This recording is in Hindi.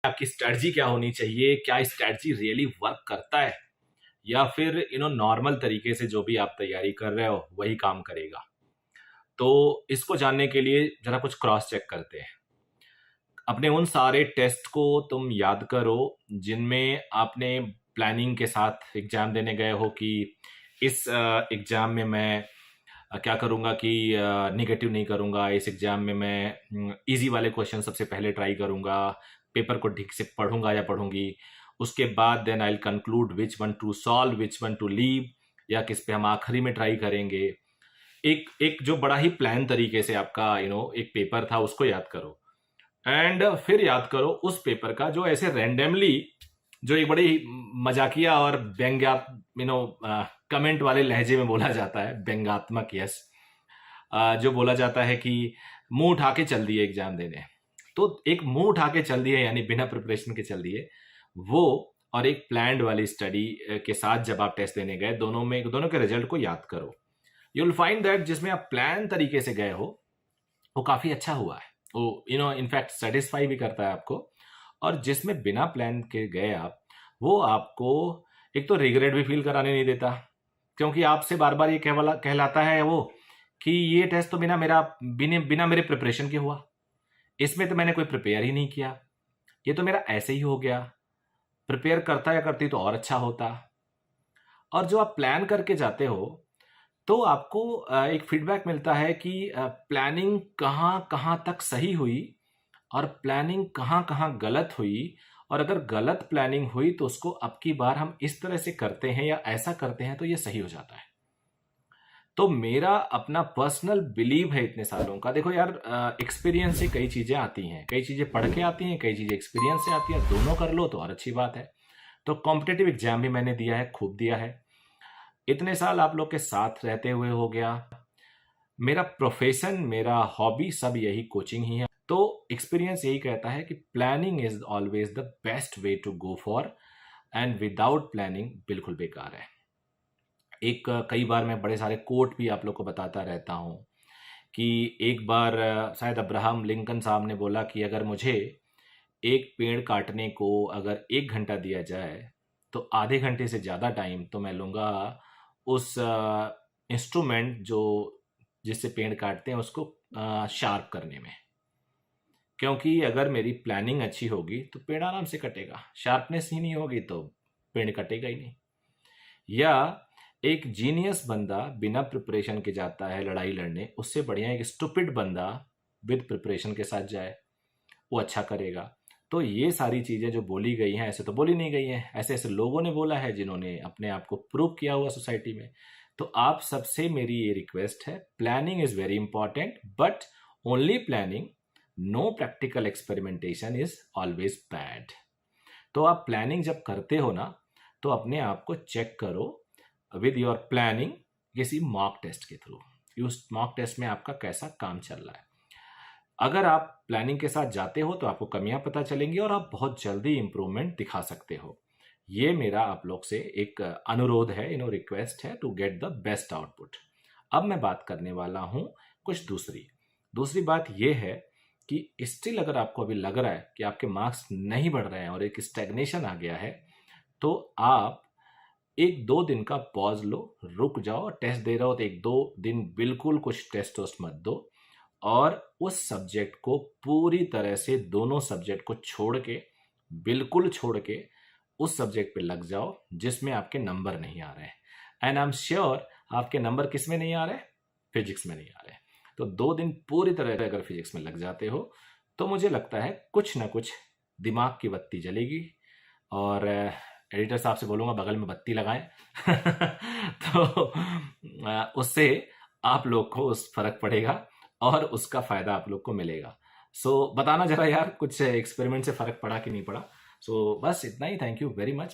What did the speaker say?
आपकी स्ट्रेटजी क्या होनी चाहिए, क्या स्ट्रेटजी रियली वर्क करता है या फिर नॉर्मल तरीके से जो भी आप तैयारी कर रहे हो वही काम करेगा। तो इसको जानने के लिए जरा कुछ क्रॉस चेक करते हैं। अपने उन सारे टेस्ट को तुम याद करो जिनमें आपने प्लानिंग के साथ एग्जाम देने गए हो कि इस एग्जाम में मैं क्या करूंगा कि निगेटिव नहीं करूंगा, इस एग्जाम में मैं इजी वाले क्वेश्चन सबसे पहले ट्राई करूंगा, पेपर को ठीक से पढ़ूंगा या पढ़ूंगी, उसके बाद then I will conclude which one to solve which one to leave, या किस पे हम आखिरी में ट्राई करेंगे। एक एक जो बड़ा ही प्लान तरीके से आपका एक पेपर था उसको याद करो। एंड फिर याद करो उस पेपर का जो ऐसे रैंडमली, जो एक बड़ी मजाकिया और व्यंग्या कमेंट वाले लहजे में बोला जाता है, व्यंग्यात्मक, यस, जो बोला जाता है कि मुंह उठा के चल दिए एग्जाम देने। तो एक मुंह उठा के चल दिए यानी बिना प्रिपरेशन के चल दिए, वो और एक प्लान्ड वाली स्टडी के साथ जब आप टेस्ट देने गए, दोनों के रिजल्ट को याद करो। यू विल फाइंड दैट जिसमें आप प्लान तरीके से गए हो वो काफी अच्छा हुआ है, वो इनफैक्ट सेटिस्फाई भी करता है आपको। और जिसमें बिना प्लान के गए आप, वो आपको एक तो रिग्रेट भी फील कराने नहीं देता, क्योंकि आपसे बार बार ये कहलाता है वो कि ये टेस्ट तो बिना मेरे प्रिपरेशन के हुआ, इसमें तो मैंने कोई प्रिपेयर ही नहीं किया, ये तो मेरा ऐसे ही हो गया, प्रिपेयर करता या करती तो और अच्छा होता। और जो आप प्लान करके जाते हो तो आपको एक फीडबैक मिलता है कि प्लानिंग कहाँ कहाँ तक सही हुई और प्लानिंग कहाँ कहाँ गलत हुई, और अगर गलत प्लानिंग हुई तो उसको अब की बार हम इस तरह से करते हैं या ऐसा करते हैं तो ये सही हो जाता है। तो मेरा अपना पर्सनल बिलीव है इतने सालों का। देखो यार, एक्सपीरियंस से कई चीज़ें आती हैं, कई चीज़ें पढ़ के आती हैं, कई चीज़ें एक्सपीरियंस से आती हैं, दोनों कर लो तो और अच्छी बात है। तो कॉम्पिटिटिव एग्जाम भी मैंने दिया है, खूब दिया है, इतने साल आप लोग के साथ रहते हुए हो गया। मेरा प्रोफेशन, मेरा हॉबी सब यही कोचिंग ही है। तो एक्सपीरियंस यही कहता है कि planning is always the best way to go for, and without planning बिल्कुल बेकार है। कई बार मैं बड़े सारे कोट भी आप लोग को बताता रहता हूँ कि एक बार शायद अब्राहम लिंकन साहब ने बोला कि अगर मुझे एक पेड़ काटने को अगर 1 घंटा दिया जाए तो आधे घंटे से ज़्यादा टाइम तो मैं लूँगा उस इंस्ट्रूमेंट जिससे पेड़ काटते हैं उसको शार्प करने में। क्योंकि अगर मेरी प्लानिंग अच्छी होगी तो पेड़ आराम से कटेगा, शार्पनेस ही नहीं होगी तो पेड़ कटेगा ही नहीं। या एक जीनियस बंदा बिना प्रिपरेशन के जाता है लड़ाई लड़ने, उससे बढ़िया एक स्टूपिड बंदा विद प्रिपरेशन के साथ जाए, वो अच्छा करेगा। तो ये सारी चीज़ें जो बोली गई हैं ऐसे तो बोली नहीं गई हैं, ऐसे ऐसे लोगों ने बोला है जिन्होंने अपने आप को प्रूव किया हुआ सोसाइटी में। तो आप सबसे मेरी ये रिक्वेस्ट है, planning is very important but only planning, no practical experimentation is always bad. तो आप प्लानिंग जब करते हो ना तो अपने आप को चेक करो विद योर प्लानिंग किसी मॉक टेस्ट के थ्रू, उस मॉक टेस्ट में आपका कैसा काम चल रहा है। अगर आप प्लानिंग के साथ जाते हो तो आपको कमियां पता चलेंगी और आप बहुत जल्दी इंप्रूवमेंट दिखा सकते हो। ये मेरा आप लोग से एक अनुरोध है, रिक्वेस्ट है to get the best output. अब मैं बात करने वाला हूं कुछ दूसरी बात यह है कि स्टिल अगर आपको अभी लग रहा है कि आपके मार्क्स नहीं बढ़ रहे हैं और एक स्टैग्नेशन आ गया है, तो आप 1-2 दिन का पॉज लो, रुक जाओ। टेस्ट दे रहे हो तो 1-2 दिन बिल्कुल कुछ टेस्ट वोस्ट मत दो, और उस सब्जेक्ट को पूरी तरह से, दोनों सब्जेक्ट को छोड़ के, बिल्कुल छोड़ के उस सब्जेक्ट पे लग जाओ जिसमें आपके नंबर नहीं आ रहे हैं। एंड आई एम श्योर आपके नंबर किस में नहीं आ रहे? फिजिक्स में नहीं आ रहे। तो 2 दिन पूरी तरह अगर फिजिक्स में लग जाते हो तो मुझे लगता है कुछ ना कुछ दिमाग की बत्ती जलेगी, और एडिटर साहब से बोलूँगा बगल में बत्ती लगाएं तो उससे आप लोग को उस फर्क पड़ेगा और उसका फायदा आप लोग को मिलेगा। सो बताना जरा यार, कुछ एक्सपेरिमेंट से फर्क पड़ा कि नहीं पड़ा। सो बस इतना ही। Thank you very much.